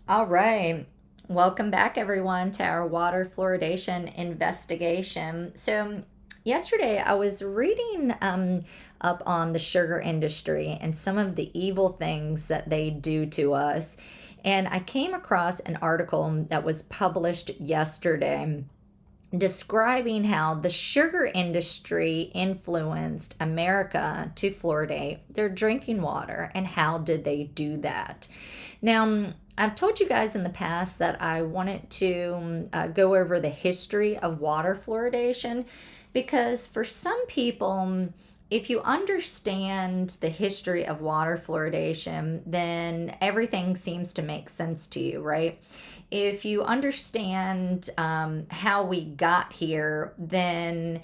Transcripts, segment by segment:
All right. Welcome back, everyone, to our water fluoridation investigation. Yesterday I was reading up on the sugar industry and some of the evil things that they do to us. And I came across an article that was published yesterday describing how the sugar industry influenced America to fluoridate their drinking water and how did they do that. Now, I've told you guys in the past that I wanted to go over the history of water fluoridation because for some people, if you understand the history of water fluoridation, then everything seems to make sense to you, right? If you understand how we got here, then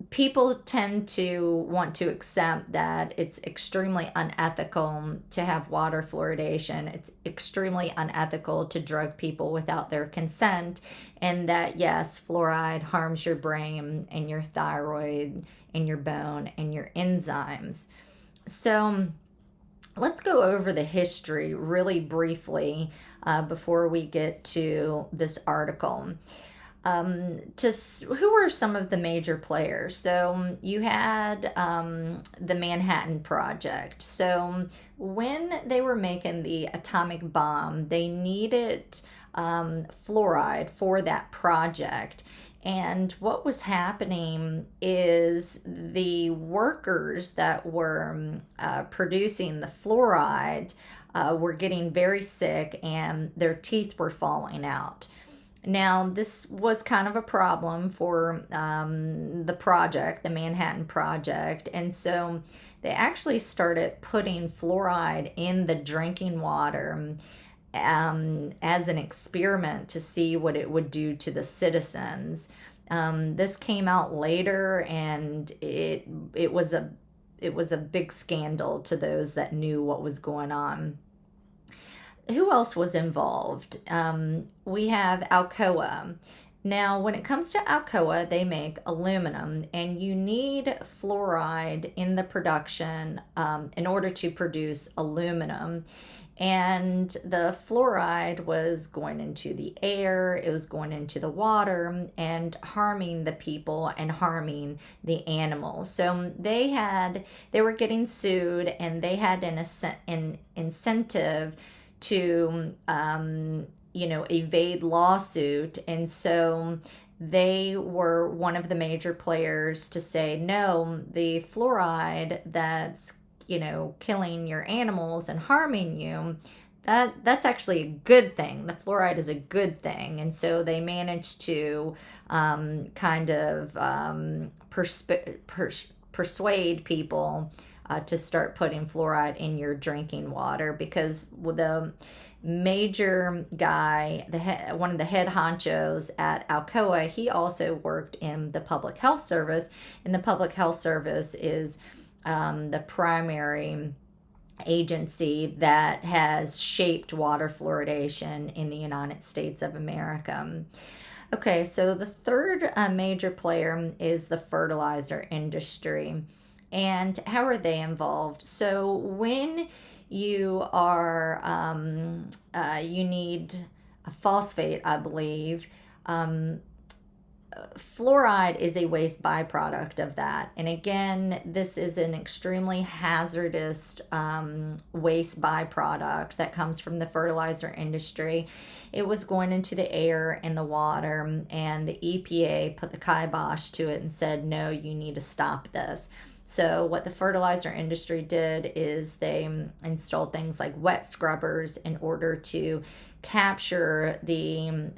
people tend to want to accept that it's extremely unethical to have water fluoridation. It's extremely unethical to drug people without their consent, and that yes, fluoride harms your brain and your thyroid and your bone and your enzymes. So, let's go over the history really briefly before we get to this article. Who were some of the major players? So you had the Manhattan Project. So when they were making the atomic bomb, they needed fluoride for that project. And what was happening is the workers that were producing the fluoride were getting very sick and their teeth were falling out. Now, this was kind of a problem for the project, the Manhattan Project. And so they actually started putting fluoride in the drinking water as an experiment to see what it would do to the citizens. This came out later, and it was a big scandal to those that knew what was going on. Who else was involved? We have Alcoa. Now, when it comes to Alcoa, they make aluminum, and you need fluoride in the production in order to produce aluminum. And the fluoride was going into the air, it was going into the water, and harming the people and harming the animals. So they were getting sued, and they had an incentive to evade lawsuit. And so they were one of the major players to say, no, the fluoride that's killing your animals and harming you, that's actually a good thing. The fluoride is a good thing. And so they managed to kind of persuade people to start putting fluoride in your drinking water, because the major guy, one of the head honchos at Alcoa, he also worked in the public health service, and the public health service is the primary agency that has shaped water fluoridation in the United States of America. Okay, so the third major player is the fertilizer industry. And how are they involved? So when you need a phosphate, I believe. Fluoride is a waste byproduct of that. And again, this is an extremely hazardous waste byproduct that comes from the fertilizer industry. It was going into the air and the water, and the EPA put the kibosh to it and said, no, you need to stop this. So what the fertilizer industry did is they installed things like wet scrubbers in order to capture the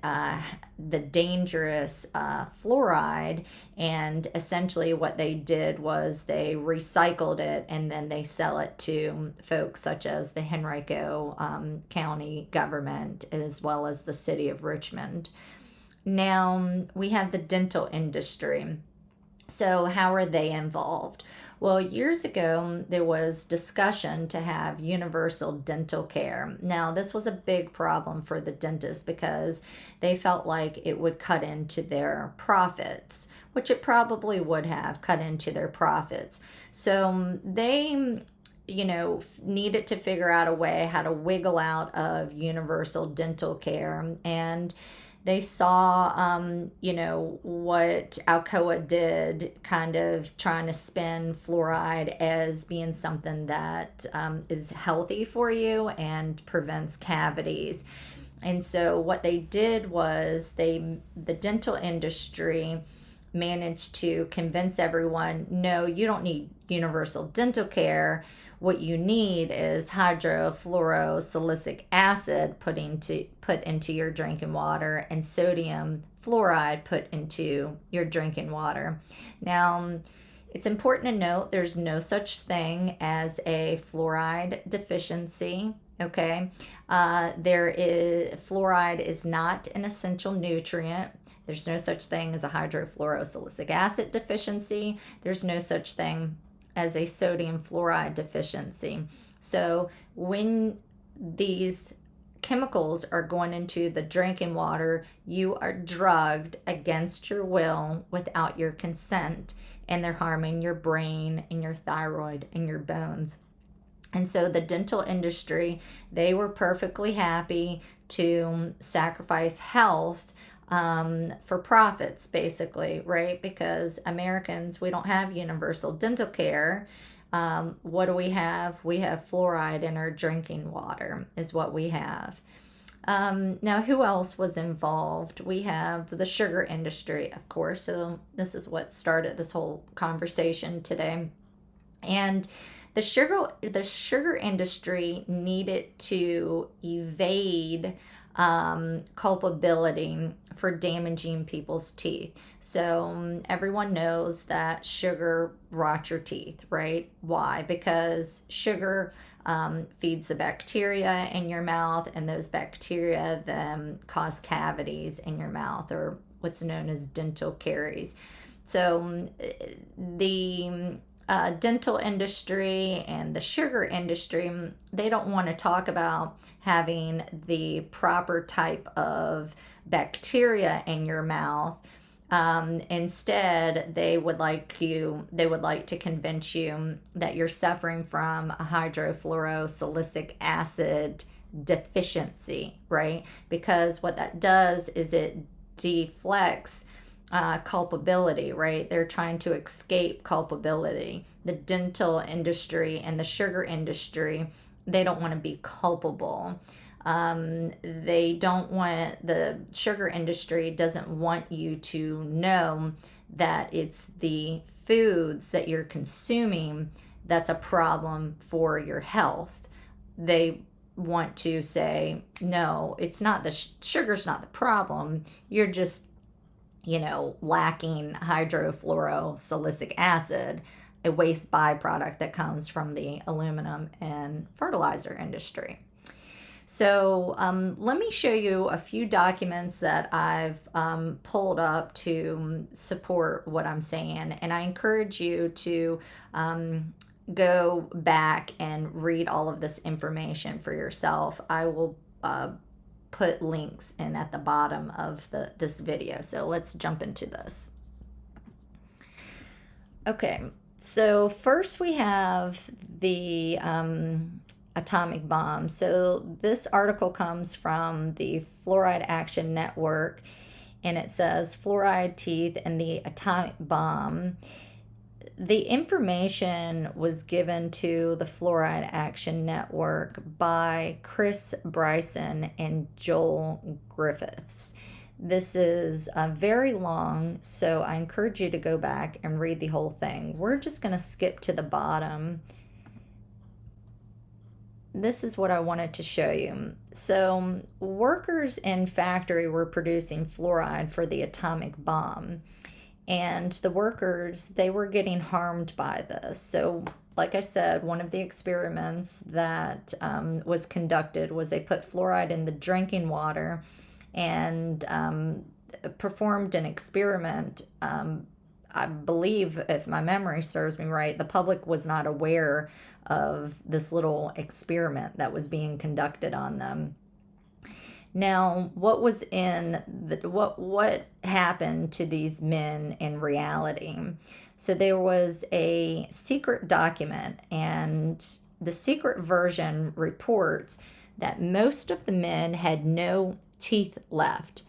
dangerous fluoride. And essentially what they did was they recycled it, and then they sell it to folks such as the Henrico County government, as well as the city of Richmond. Now we have the dental industry. So, how are they involved? Well, years ago, there was discussion to have universal dental care. Now, this was a big problem for the dentists because they felt like it would cut into their profits, which it probably would have cut into their profits. So, they needed to figure out a way how to wiggle out of universal dental care. And they saw, what Alcoa did, kind of trying to spin fluoride as being something that is healthy for you and prevents cavities. And so what they did was the dental industry managed to convince everyone, no, you don't need universal dental care. What you need is hydrofluorosilic acid put into your drinking water, and sodium fluoride put into your drinking water. Now, it's important to note there's no such thing as a fluoride deficiency. Okay, fluoride is not an essential nutrient. There's no such thing as a hydrofluorosilic acid deficiency. There's no such thing as a sodium fluoride deficiency. So when these chemicals are going into the drinking water, you are drugged against your will without your consent, and they're harming your brain and your thyroid and your bones. And so the dental industry, they were perfectly happy to sacrifice health for profits, basically, right? Because Americans, we don't have universal dental care. What do we have? We have fluoride in our drinking water, is what we have. Now, who else was involved? We have the sugar industry, of course. So this is what started this whole conversation today. And the sugar industry needed to evade culpability for damaging people's teeth. So everyone knows that sugar rots your teeth, right? Why? Because sugar feeds the bacteria in your mouth, and those bacteria then cause cavities in your mouth, or what's known as dental caries. So the dental industry and the sugar industry, they don't want to talk about having the proper type of bacteria in your mouth. Instead, they would like to convince you that you're suffering from a hydrofluorosilic acid deficiency, right? Because what that does is it deflects culpability, right? They're trying to escape culpability. The dental industry and the sugar industry, they don't want to be culpable. The sugar industry doesn't want you to know that it's the foods that you're consuming that's a problem for your health. They want to say, no, it's not sugar's not the problem. You're just lacking hydrofluorosilic acid, a waste byproduct that comes from the aluminum and fertilizer industry. So let me show you a few documents that I've pulled up to support what I'm saying. And I encourage you to go back and read all of this information for yourself. I will put links in at the bottom of this video. So let's jump into this. Okay, so first we have the atomic bomb. So this article comes from the Fluoride Action Network, and it says fluoride teeth and the atomic bomb. The information was given to the Fluoride Action Network by Chris Bryson and Joel Griffiths. This is very long, so I encourage you to go back and read the whole thing. We're just going to skip to the bottom. This is what I wanted to show you. So workers in factory were producing fluoride for the atomic bomb. And the workers, they were getting harmed by this. So like I said, one of the experiments that was conducted was they put fluoride in the drinking water and performed an experiment. I believe, if my memory serves me right, the public was not aware of this little experiment that was being conducted on them. Now, what happened to these men in reality? So there was a secret document, and the secret version reports that most of the men had no teeth left.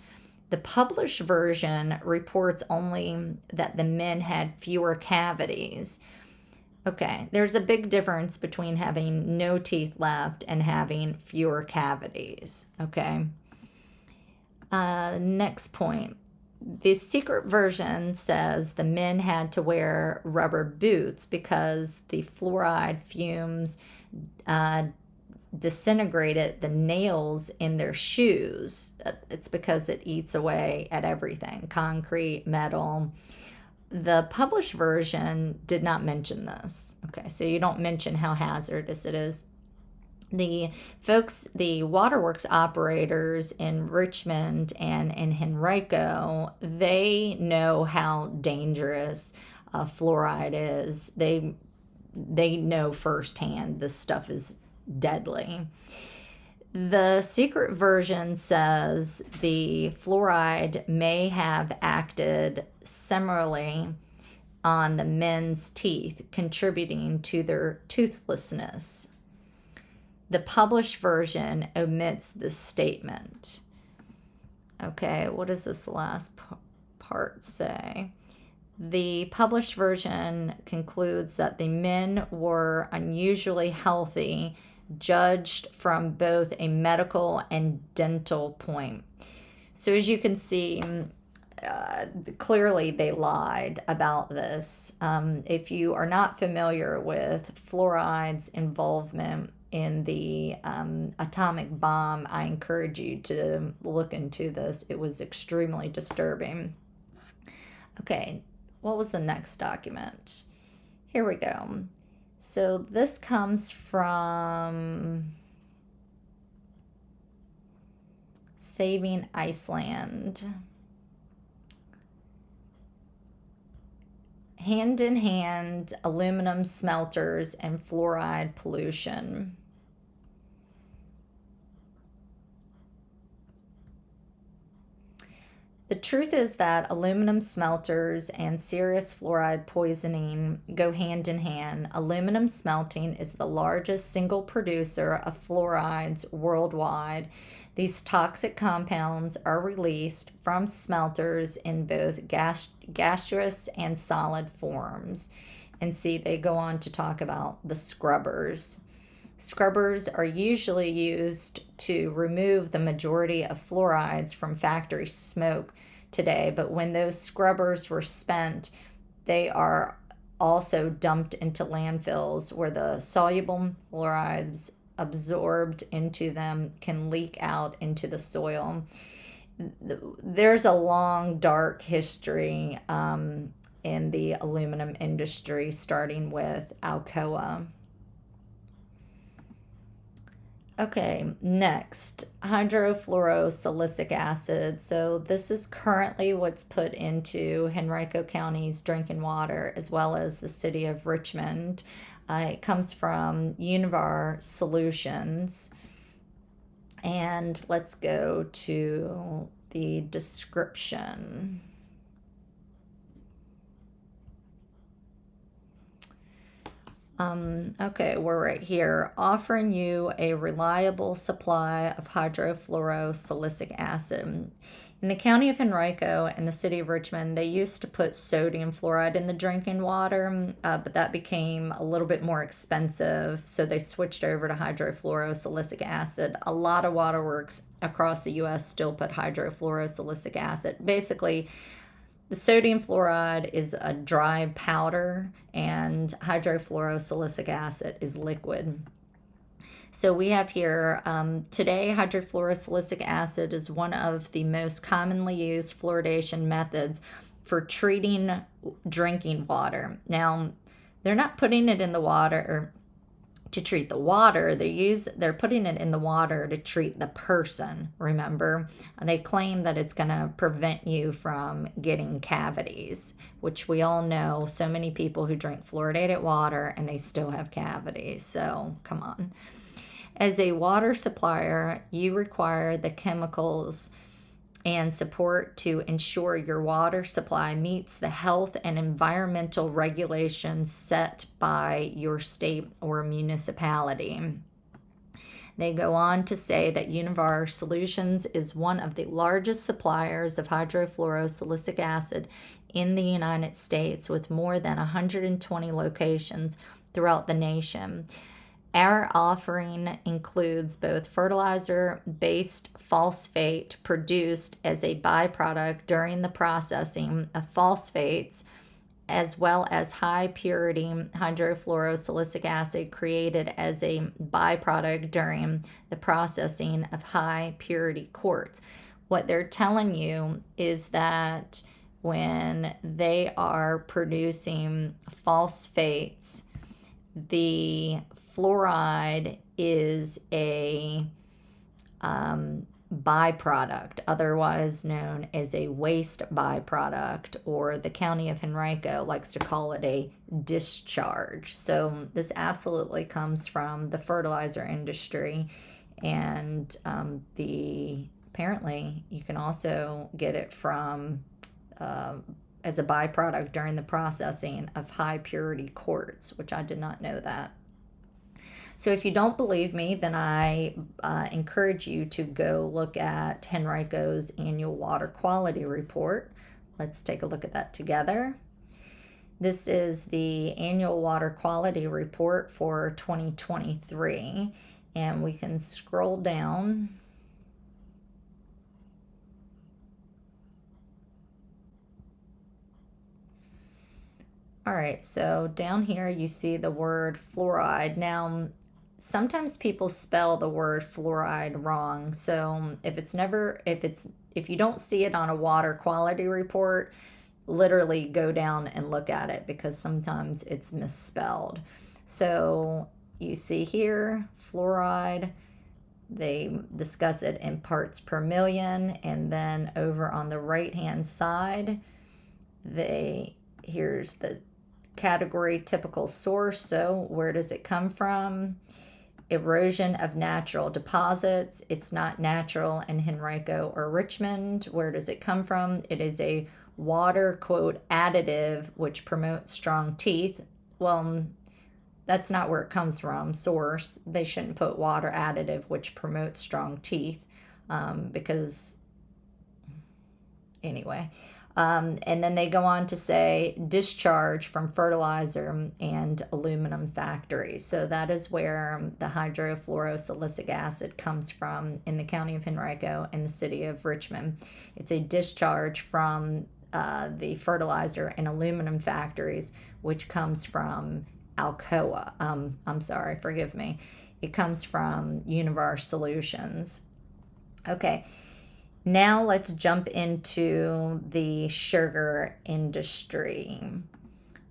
The published version reports only that the men had fewer cavities. Okay, there's a big difference between having no teeth left and having fewer cavities. Okay. Next point. The secret version says the men had to wear rubber boots because the fluoride fumes disintegrated the nails in their shoes. It's because it eats away at everything, concrete, metal. The published version did not mention this. Okay, so you don't mention how hazardous it is. The waterworks operators in Richmond and in Henrico, they know how dangerous fluoride is. They know firsthand this stuff is deadly. The secret version says the fluoride may have acted similarly on the men's teeth, contributing to their toothlessness. The published version omits this statement. Okay, what does this last part say? The published version concludes that the men were unusually healthy, judged from both a medical and dental point. So as you can see, clearly they lied about this. If you are not familiar with fluoride's involvement in the atomic bomb, I encourage you to look into this. It was extremely disturbing. Okay, what was the next document? Here we go. So this comes from Saving Iceland. Hand in hand, aluminum smelters and fluoride pollution. The truth is that aluminum smelters and serious fluoride poisoning go hand in hand. Aluminum smelting is the largest single producer of fluorides worldwide. These toxic compounds are released from smelters in both gaseous and solid forms. And see, they go on to talk about the scrubbers. Scrubbers are usually used to remove the majority of fluorides from factory smoke today, but when those scrubbers were spent, they are also dumped into landfills where the soluble fluorides absorbed into them can leak out into the soil. There's a long, dark history in the aluminum industry, starting with Alcoa. Okay, next, hydrofluorosilic acid. So this is currently what's put into Henrico County's drinking water, as well as the city of Richmond. It comes from Univar Solutions. And let's go to the description. Okay, we're right here, offering you a reliable supply of hydrofluorosilic acid. In the county of Henrico and the city of Richmond, they used to put sodium fluoride in the drinking water, but that became a little bit more expensive, so they switched over to hydrofluorosilic acid. A lot of waterworks across the U.S. still put hydrofluorosilic acid. Basically, the sodium fluoride is a dry powder, and hydrofluorosilic acid is liquid. So we have here, today, hydrofluorosilic acid is one of the most commonly used fluoridation methods for treating drinking water. Now, they're not putting it in the water to treat the water. They're putting it in the water to treat the person, remember? And they claim that it's going to prevent you from getting cavities, which we all know so many people who drink fluoridated water and they still have cavities. So, come on. As a water supplier, you require the chemicals and support to ensure your water supply meets the health and environmental regulations set by your state or municipality. They go on to say that Univar Solutions is one of the largest suppliers of hydrofluorosilic acid in the United States, with more than 120 locations throughout the nation. Our offering includes both fertilizer-based phosphate produced as a byproduct during the processing of phosphates, as well as high purity hydrofluorosilic acid created as a byproduct during the processing of high purity quartz. What they're telling you is that when they are producing phosphates, the fluoride is a byproduct, otherwise known as a waste byproduct, or the county of Henrico likes to call it a discharge. So this absolutely comes from the fertilizer industry, and apparently you can also get it from as a byproduct during the processing of high purity quartz, which I did not know that. So if you don't believe me, then I encourage you to go look at Henrico's annual water quality report. Let's take a look at that together. This is the annual water quality report for 2023, and we can scroll down. All right, so down here you see the word fluoride. Now, sometimes people spell the word fluoride wrong. So if you don't see it on a water quality report, literally go down and look at it, because sometimes it's misspelled. So you see here, fluoride, they discuss it in parts per million, and then over on the right hand side, here's the category typical source. So where does it come from? Erosion of natural deposits. It's not natural in Henrico or Richmond. Where does it come from? It is a water, quote, additive, which promotes strong teeth. Well, that's not where it comes from. Source. They shouldn't put water additive, which promotes strong teeth, because anyway. And then they go on to say discharge from fertilizer and aluminum factories. So that is where the hydrofluorosilic acid comes from in the county of Henrico and the city of Richmond. It's a discharge from the fertilizer and aluminum factories, which comes from Alcoa. Forgive me. It comes from Univar Solutions. Okay. Now let's jump into the sugar industry.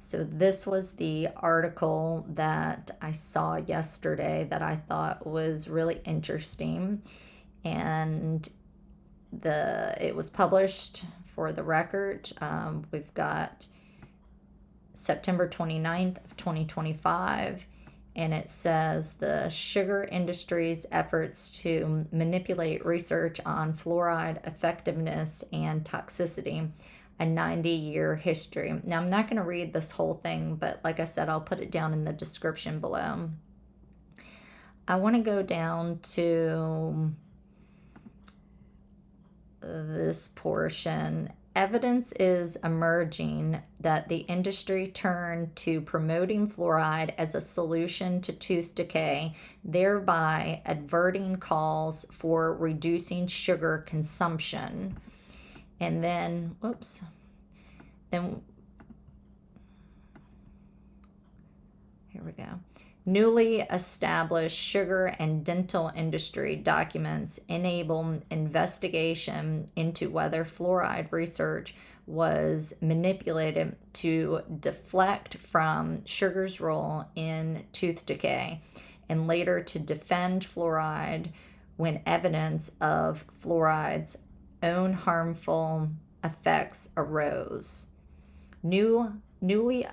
So this was the article that I saw yesterday that I thought was really interesting, and it was published, for the record. We've got September 29th of 2025. And it says the sugar industry's efforts to manipulate research on fluoride effectiveness and toxicity, a 90-year history. Now, I'm not going to read this whole thing, but like I said, I'll put it down in the description below. I want to go down to this portion. Evidence is emerging that the industry turned to promoting fluoride as a solution to tooth decay, thereby averting calls for reducing sugar consumption. And then, here we go. Newly established sugar and dental industry documents enable investigation into whether fluoride research was manipulated to deflect from sugar's role in tooth decay, and later to defend fluoride when evidence of fluoride's own harmful effects arose. Newly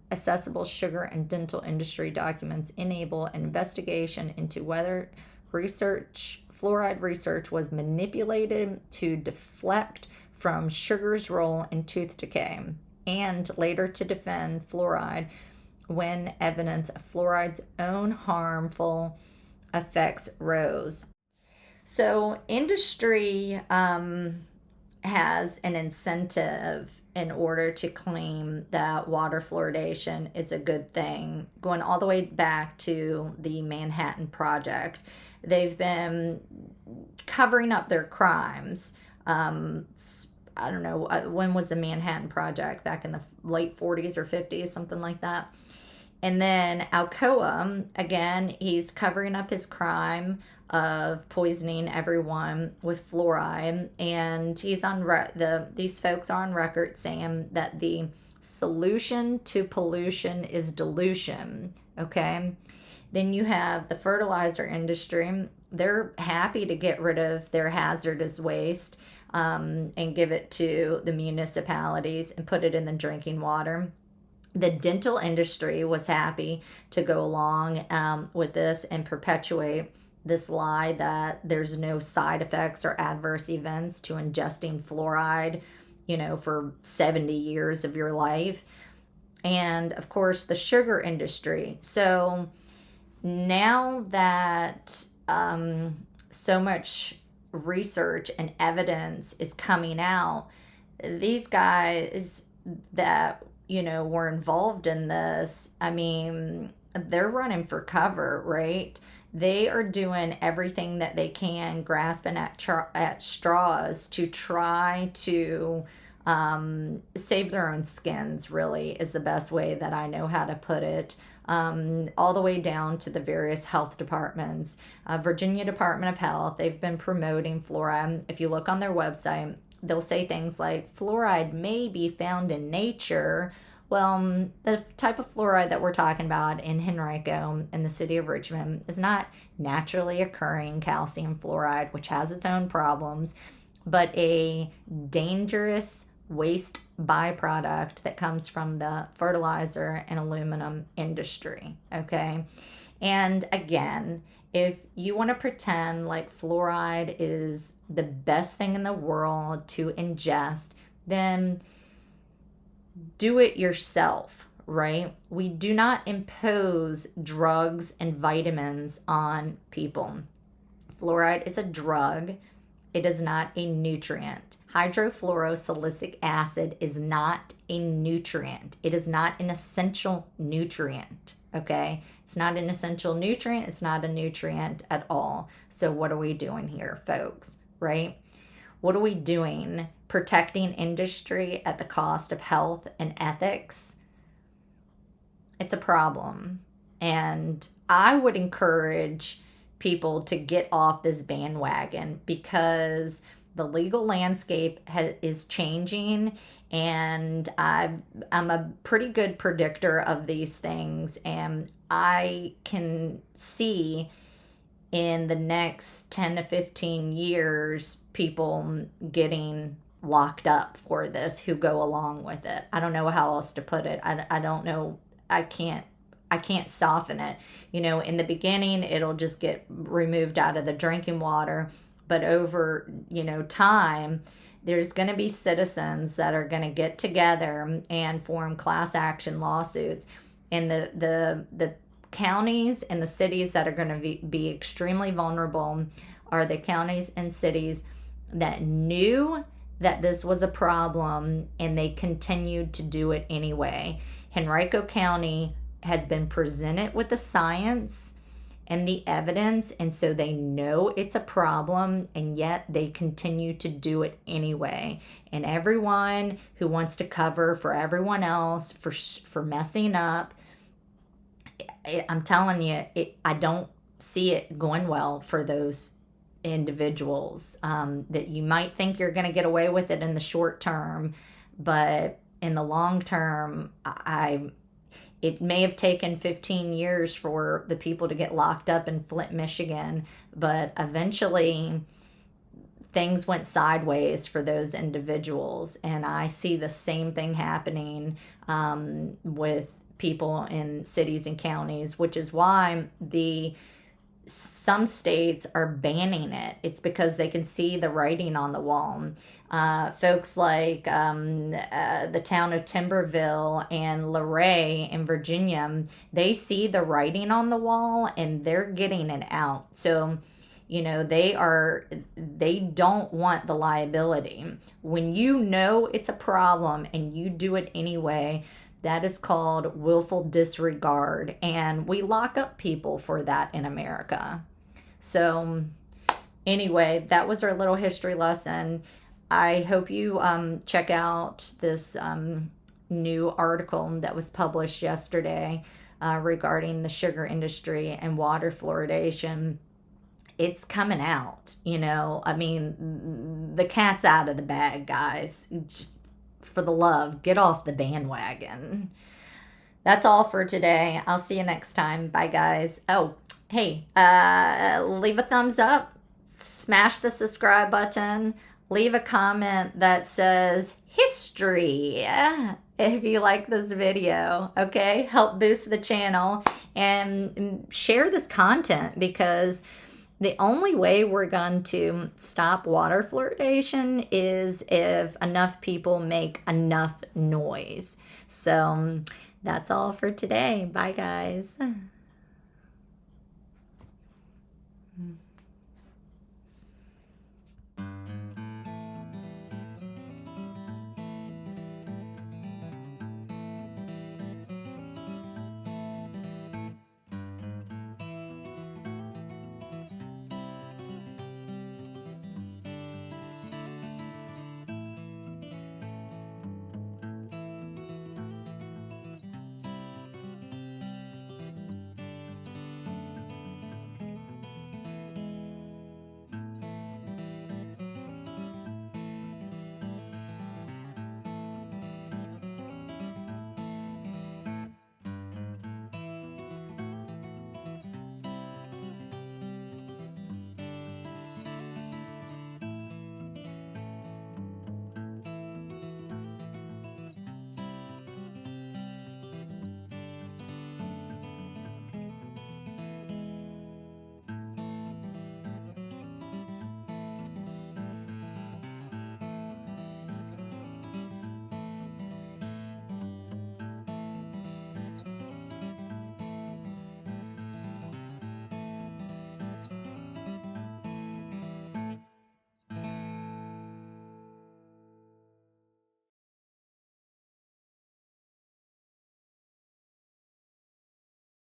accessible sugar and dental industry documents enable an investigation into whether research fluoride research was manipulated to deflect from sugar's role in tooth decay, and later to defend fluoride when evidence of fluoride's own harmful effects rose. So, industry has an incentive in order to claim that water fluoridation is a good thing, going all the way back to the Manhattan Project. They've been covering up their crimes. I don't know, when was the Manhattan Project? Back in the late 40s or 50s, something like that. And then Alcoa, again, he's covering up his crime of poisoning everyone with fluoride, and he's on these folks are on record saying that the solution to pollution is dilution. Okay, then you have the fertilizer industry. They're happy to get rid of their hazardous waste and give it to the municipalities and put it in the drinking water. The dental industry was happy to go along with this and perpetuate this lie that there's no side effects or adverse events to ingesting fluoride, for 70 years of your life. And of course, the sugar industry. So now that so much research and evidence is coming out, these guys that were involved in this, I mean, they're running for cover, right? They are doing everything that they can, grasping at straws to try to save their own skins, really, is the best way that I know how to put it. All the way down to the various health departments. Virginia Department of Health, they've been promoting fluoride. If you look on their website, they'll say things like fluoride may be found in nature. Well, the type of fluoride that we're talking about in Henrico in the city of Richmond is not naturally occurring calcium fluoride, which has its own problems, but a dangerous waste byproduct that comes from the fertilizer and aluminum industry. Okay. And again, if you want to pretend like fluoride is the best thing in the world to ingest, then do it yourself, right? We do not impose drugs and vitamins on people. Fluoride is a drug. It is not a nutrient. Hydrofluorosilic acid is not a nutrient. It is not an essential nutrient, okay? It's not an essential nutrient. It's not a nutrient at all. So what are we doing here, folks, right? What are we doing? Protecting industry at the cost of health and ethics? It's a problem. And I would encourage people to get off this bandwagon because the legal landscape is changing, and I'm a pretty good predictor of these things, and I can see in the next 10 to 15 years people getting locked up for this who go along with it. I don't know how else to put it. I don't know. I can't soften it. In the beginning, it'll just get removed out of the drinking water. But over, time, there's going to be citizens that are going to get together and form class action lawsuits. And the counties and the cities that are going to be extremely vulnerable are the counties and cities that knew that this was a problem and they continued to do it anyway. Henrico County has been presented with the science and the evidence, and so they know it's a problem, and yet they continue to do it anyway. And everyone who wants to cover for everyone else for messing up, I'm telling you, I don't see it going well for those individuals. That you might think you're going to get away with it in the short term, but in the long term, it may have taken 15 years for the people to get locked up in Flint, Michigan, but eventually things went sideways for those individuals. And I see the same thing happening with people in cities and counties, which is why the some states are banning it. It's because they can see the writing on the wall. Folks like the town of Timberville and Luray in Virginia, they see the writing on the wall and they're getting it out. So, you know, they don't want the liability. When you know it's a problem and you do it anyway, that is called willful disregard, and we lock up people for that in America. So, anyway, that was our little history lesson. I hope you check out this new article that was published yesterday regarding the sugar industry and water fluoridation. It's coming out, you know. I mean, the cat's out of the bag, guys. Just for the love, get off the bandwagon. That's all for today. I'll see you next time. Bye, guys. Oh, hey, leave a thumbs up, smash the subscribe button, leave a comment that says history if you like this video, okay? Help boost the channel and share this content, because the only way we're going to stop water fluoridation is if enough people make enough noise. So that's all for today. Bye, guys.